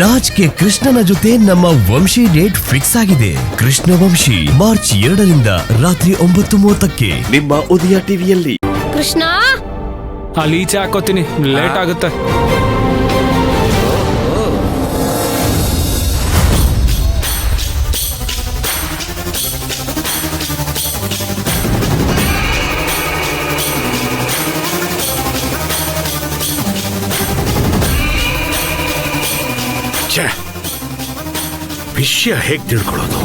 Raj K ಕೃಷ್ಣನ ಜೊತೆ ನಮ್ಮ ವಂಶಿ ಡೇಟ್ ಫಿಕ್ಸ್ ಆಗಿದೆ. ಕೃಷ್ಣ ವಂಶಿ ಮಾರ್ಚ್ 2ರಿಂದ ರಾತ್ರಿ 9:30ಕ್ಕೆ ನಿಮ್ಮ ಉದಯ ಟಿವಿಯಲ್ಲಿ. ಕೃಷ್ಣ ಅಲ್ಲಿ ಈಚೆ ಹಾಕೋತೀನಿ, ಲೇಟ್ ಆಗುತ್ತೆ. ವಿಷಯ ಹೇಗೆ ತಿಳ್ಕೊಳ್ಳೋದು?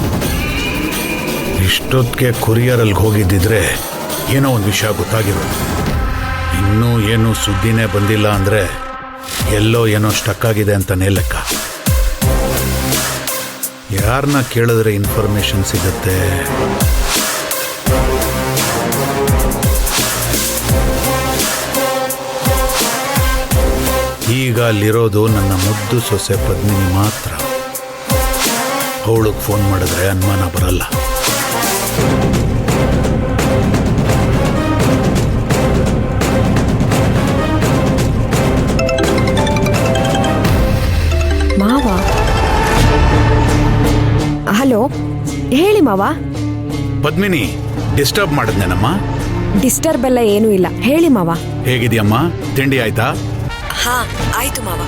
ಇಷ್ಟೊತ್ತಿಗೆ ಕೊರಿಯರಲ್ಲಿ ಹೋಗಿದ್ದಿದ್ರೆ ಏನೋ ಒಂದು ವಿಷಯ ಗೊತ್ತಾಗಿರೋದು. ಇನ್ನೂ ಏನೂ ಸುದ್ದಿನೇ ಬಂದಿಲ್ಲ ಅಂದರೆ ಎಲ್ಲೋ ಏನೋ ಸ್ಟಕ್ ಆಗಿದೆ ಅಂತಾನೆ ಲೆಕ್ಕ. ಯಾರನ್ನ ಕೇಳಿದ್ರೆ ಇನ್ಫಾರ್ಮೇಶನ್ ಸಿಗುತ್ತೆ? ಈಗ ಅಲ್ಲಿರೋದು ನನ್ನ ಮುದ್ದು ಸೊಸೆ ಪದ್ಮಿನಿ ಮಾತ್ರ. ಅವಳಿಗೆ ಫೋನ್ ಮಾಡಿದ್ರೆ ಅನುಮಾನ ಬರಲ್ಲ. ಮಾವ, ಹಲೋ, ಹೇಳಿ ಮಾವ. ಪದ್ಮಿನಿ, ಡಿಸ್ಟರ್ಬ್ ಮಾಡಿದ್ನೇನಮ್ಮ? ಡಿಸ್ಟರ್ಬ್ ಎಲ್ಲ ಏನೂ ಇಲ್ಲ, ಹೇಳಿ ಮಾವ. ಹೇಗಿದ್ಯಮ್ಮ? ತಿಂಡಿ ಆಯ್ತಾ? ಹಾ ಆಯ್ತು ಮಾವ.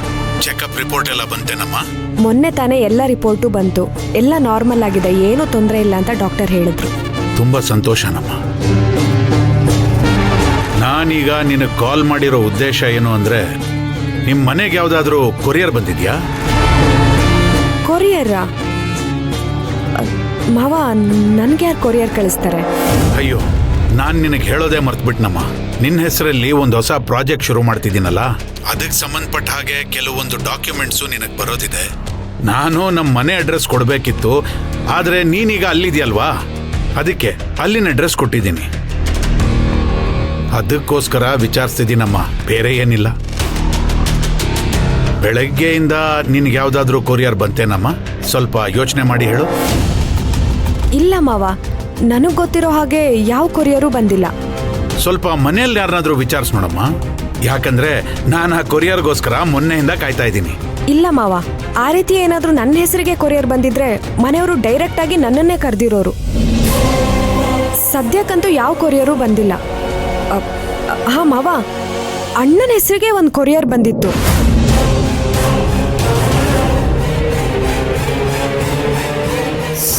ಚೆಕಪ್ ರಿಪೋರ್ಟ್ ಎಲ್ಲ ಬಂತೇನಮ್ಮ? ಮೊನ್ನೆ ತಾನೇ ಎಲ್ಲ ರಿಪೋರ್ಟು ಬಂತು, ಎಲ್ಲ ನಾರ್ಮಲ್ ಆಗಿದೆ, ಏನೂ ತೊಂದರೆ ಇಲ್ಲ ಅಂತ ಡಾಕ್ಟರ್ ಹೇಳಿದ್ರು. ತುಂಬಾ ಸಂತೋಷನಮ್ಮ. ನಾನೀಗ ನಿನಗೆ ಕಾಲ್ ಮಾಡಿರೋ ಉದ್ದೇಶ ಏನು ಅಂದ್ರೆ, ನಿಮ್ಮ ಮನೆಗೆ ಯಾವ್ದಾದ್ರು ಕೊರಿಯರ್ ಬಂದಿದ್ಯಾ? ಕೊರಿಯರಾ? ಮಾವ, ನನ್ಗೆ ಯಾರು ಕೊರಿಯರ್ ಕಳಿಸ್ತಾರೆ? ಅಯ್ಯೋ, ನಾನು ನಿನಗೆ ಹೇಳೋದೇ ಮರ್ತ್ಬಿಟ್ನಮ್ಮ. ನಿನ್ನ ಹೆಸರಲ್ಲಿ ಒಂದು ಹೊಸ ಪ್ರಾಜೆಕ್ಟ್ ಶುರು ಮಾಡ್ತಿದ್ದೀನಲ್ಲ, ಅದಕ್ಕೆ ಸಂಬಂಧಪಟ್ಟ ಹಾಗೆ ಕೆಲವೊಂದು ಡಾಕ್ಯುಮೆಂಟ್ಸು ನಿನಗೆ ಬರೋದಿದೆ. ನಾನು ನಮ್ಮ ಮನೆ ಅಡ್ರೆಸ್ ಕೊಡಬೇಕಿತ್ತು, ಆದರೆ ನೀನೀಗ ಅಲ್ಲಿದೆಯಲ್ವಾ, ಅದಕ್ಕೆ ಅಲ್ಲಿನ ಅಡ್ರೆಸ್ ಕೊಟ್ಟಿದ್ದೀನಿ. ಅದಕ್ಕೋಸ್ಕರ ವಿಚಾರಿಸ್ತಿದ್ದೀನಮ್ಮ, ಬೇರೆ ಏನಿಲ್ಲ. ಬೆಳಗ್ಗೆಯಿಂದ ನಿನಗೆ ಯಾವುದಾದ್ರೂ ಕೊರಿಯರ್ ಬಂತೇನಮ್ಮ? ಸ್ವಲ್ಪ ಯೋಚನೆ ಮಾಡಿ ಹೇಳು. ಇಲ್ಲ ಮಾವ, ನನಗೆ ಗೊತ್ತಿರೋ ಹಾಗೆ ಯಾವ ಕೊರಿಯರು ಬಂದಿಲ್ಲ. ಸ್ವಲ್ಪ ಮನೆಯಲ್ಲಿ ಯಾರನ್ನಾದ್ರೂ ವಿಚಾರಿಸ್ ನೋಡಮ್ಮ, ಯಾಕಂದ್ರೆ ನಾನು ಆ ಕೊರಿಯರ್ಗೋಸ್ಕರ ಮೊನ್ನೆಯಿಂದ ಕಾಯ್ತಾ ಇದ್ದೀನಿ. ಇಲ್ಲ ಮಾವ, ಆ ರೀತಿ ಏನಾದರೂ ನನ್ನ ಹೆಸರಿಗೆ ಕೊರಿಯರ್ ಬಂದಿದ್ರೆ ಮನೆಯವರು ಡೈರೆಕ್ಟ್ ಆಗಿ ನನ್ನನ್ನೇ ಕರೆದಿರೋರು. ಸದ್ಯಕ್ಕಂತೂ ಯಾವ ಕೊರಿಯರು ಬಂದಿಲ್ಲ. ಹಾ ಮಾವ, ಅಣ್ಣನ ಹೆಸರಿಗೆ ಒಂದು ಕೊರಿಯರ್ ಬಂದಿತ್ತು.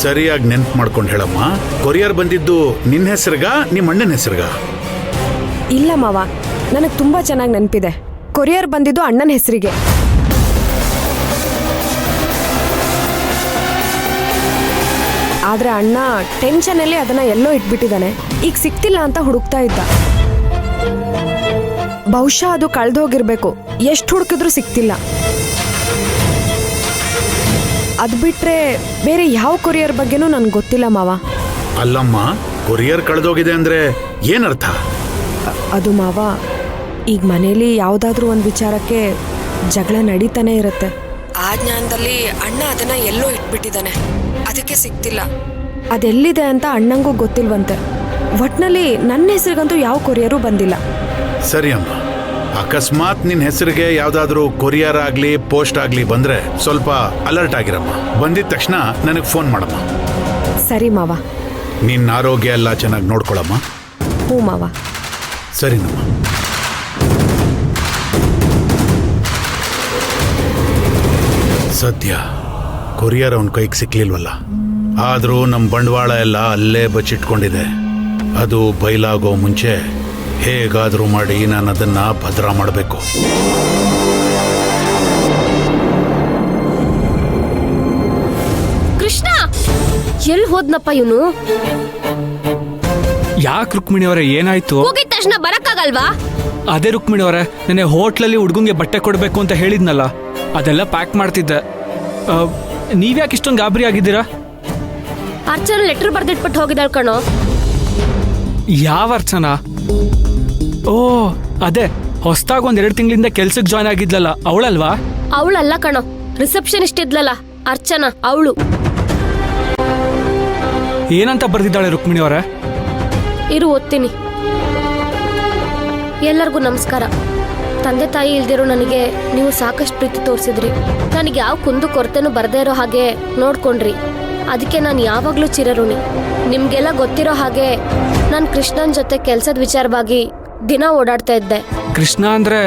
ಸರಿಯಾಗಿ ನೆನ್ಪು ಮಾಡ್ಕೊಂಡು ಹೇಳಮ್ಮ, ಕೊರಿಯರ್ ಬಂದಿದ್ದು ನಿನ್ನ ಹೆಸರಿಗ, ನಿಮ್ಮ ಅಣ್ಣನ ಹೆಸರಿಗ? ಇಲ್ಲ ಮಾವ, ನನಗೆ ತುಂಬಾ ಚೆನ್ನಾಗಿ ನೆನಪಿದೆ. ಕೊರಿಯರ್ ಬಂದಿದ್ದು ಅಣ್ಣನ ಹೆಸರಿಗೆ. ಆದ್ರೆ ಅಣ್ಣ ಟೆನ್ಷನಲ್ಲಿ ಅದನ್ನ ಎಲ್ಲೋ ಇಟ್ಬಿಟ್ಟಿದ್ದಾನೆ. ಈಗ ಸಿಕ್ತಿಲ್ಲ ಅಂತ ಹುಡುಕ್ತಾ ಇದ್ದ. ಬಹುಶಃ ಅದು ಕಳ್ದೋಗಿರ್ಬೇಕು, ಎಷ್ಟು ಹುಡುಕಿದ್ರೂ ಸಿಕ್ತಿಲ್ಲ. ಅದು ಬಿಟ್ರೆ ಬೇರೆ ಯಾವ ಕೊರಿಯರ್ ಬಗ್ಗೆನೂ ನನ್ಗೆ ಗೊತ್ತಿಲ್ಲ ಮಾವ. ಅಲ್ಲಮ್ಮ, ಕೊರಿಯರ್ ಕಳೆದೋಗಿದೆ ಅಂದ್ರೆ ಏನರ್ಥ? ಅದು ಮಾವ, ಈಗ ಮನೇಲಿ ಯಾವುದಾದ್ರೂ ಒಂದು ವಿಚಾರಕ್ಕೆ ಜಗಳ ನಡೀತಾನೆ ಇರುತ್ತೆ. ಆ ಜ್ಞಾನದಲ್ಲಿ ಅಣ್ಣ ಅದನ್ನ ಎಲ್ಲೋ ಇಟ್ಬಿಟ್ಟಿದ್ದಾನೆ, ಅದಕ್ಕೆ ಸಿಕ್ತಿಲ್ಲ. ಅದೆಲ್ಲಿದೆ ಅಂತ ಅಣ್ಣಂಗೂ ಗೊತ್ತಿಲ್ವಂತೆ. ಒಟ್ನಲ್ಲಿ ನನ್ನ ಹೆಸರಿಗಂತೂ ಯಾವ ಕೊರಿಯರು ಬಂದಿಲ್ಲ. ಸರಿ ಅಮ್ಮ, ಅಕಸ್ಮಾತ್ ನಿನ್ನ ಹೆಸರಿಗೆ ಯಾವ್ದಾದ್ರೂ ಕೊರಿಯರ್ ಆಗ್ಲಿ ಪೋಸ್ಟ್ ಆಗ್ಲಿ ಬಂದ್ರೆ ಸ್ವಲ್ಪ ಅಲರ್ಟ್ ಆಗಿರಮ್ಮ. ಬಂದಿದ ತಕ್ಷಣ ನನಗೆ ಫೋನ್ ಮಾಡಮ್ಮ. ಸರಿ ಮಾವ. ನಿನ್ನ ಆರೋಗ್ಯ ಎಲ್ಲ ಚೆನ್ನಾಗಿ ನೋಡ್ಕೊಳಮ್ಮ. ಹ್ಞೂ ಮಾವ. ಸರಿನಮ್ಮ. ಸದ್ಯ ಕೊರಿಯರ್ ಅವನ ಕೈಗೆ ಸಿಕ್ಲಿಲ್ವಲ್ಲ, ಆದರೂ ನಮ್ಮ ಬಂಡವಾಳ ಎಲ್ಲ ಅಲ್ಲೇ ಬಚ್ಚಿಟ್ಕೊಂಡಿದೆ. ಅದು ಬಯಲಾಗೋ ಮುಂಚೆ ಹೇಗಾದರೂ ಮಾಡಿ ನಾನು ಅದನ್ನ ಭದ್ರ ಮಾಡಬೇಕು. ಕೃಷ್ಣ ಎಲ್ಲಿ ಹೋದ್ನಪ್ಪ ಇವನು? ಯಾಕೆ ರುಕ್ಮಿಣಿ ಅವರೇ, ಏನಾಯ್ತು? ಹೋಗಿದ ತಕ್ಷಣ ಬರಕ್ಕಾಗಲ್ವಾ? ಅದೇ ರುಕ್ಮಿಣಿ ಅವರೇ, ನೆನ್ನೆ ಹೋಟ್ಲಲ್ಲಿ ಹುಡುಗಂಗೆ ಬಟ್ಟೆ ಕೊಡಬೇಕು ಅಂತ ಹೇಳಿದ್ನಲ್ಲ, ಅದೆಲ್ಲ ಪ್ಯಾಕ್ ಮಾಡ್ತಿದ್ದೆ. ನೀವ್ಯಾಕೆ ಇಷ್ಟೊಂದು ಗಾಬರಿ ಆಗಿದ್ದೀರಾ? ಅರ್ಚನ ಲೆಟರ್ ಬರ್ದಿಟ್ಬಿಟ್ಟು ಹೋಗಿದ್ದಾಳ ಕಣೋ. ಯಾವ ಅರ್ಚನಾ? ಓ ಅದೇ ಹೊಸದಾಗಿ 1-2 ತಿಂಗಳಿಂದ ಕೆಲ್ಸಕ್ಕೆ ಜಾಯ್ನ್ ಆಗಿದ್ಲಲ್ಲ, ಅವಳಲ್ವಾ? ಅವಳಲ್ಲ ಕಣೋ, ರಿಸೆಪ್ಷನಿಸ್ಟ್ ಇದ್ಲಲ್ಲ ಅರ್ಚನಾ, ಅವಳು. ಏನಂತ ಬರ್ದಿದ್ದಾಳೆ ರುಕ್ಮಿಣಿ ಅವರೇ? ಇರು ಓದ್ತೀನಿ. ಎಲ್ಲರಿಗೂ ನಮಸ್ಕಾರ. ತಂದೆ ತಾಯಿ ಇಲ್ದಿರೋ ನನಗೆ ನೀವು ಸಾಕಷ್ಟು ಪ್ರೀತಿ ತೋರಿಸಿದ್ರಿ. ನನಗೆ ಯಾವ ಕುಂದು ಕೊರತೆನೂ ಬರದೇ ಇರೋ ಹಾಗೆ ನೋಡ್ಕೊಂಡ್ರಿ. ಅದಕ್ಕೆ ನಾನು ಯಾವಾಗಲೂ ಚಿರಋಣಿ. ನಿಮಗೆಲ್ಲ ಗೊತ್ತಿರೋ ಹಾಗೆ ನಾನು ಕೃಷ್ಣನ್ ಜೊತೆ ಕೆಲಸದ ವಿಚಾರವಾಗಿ ದಿನ ಓಡಾಡ್ತಾ ಇದ್ದೆ. ಕೃಷ್ಣ ಅಂದ್ರೆ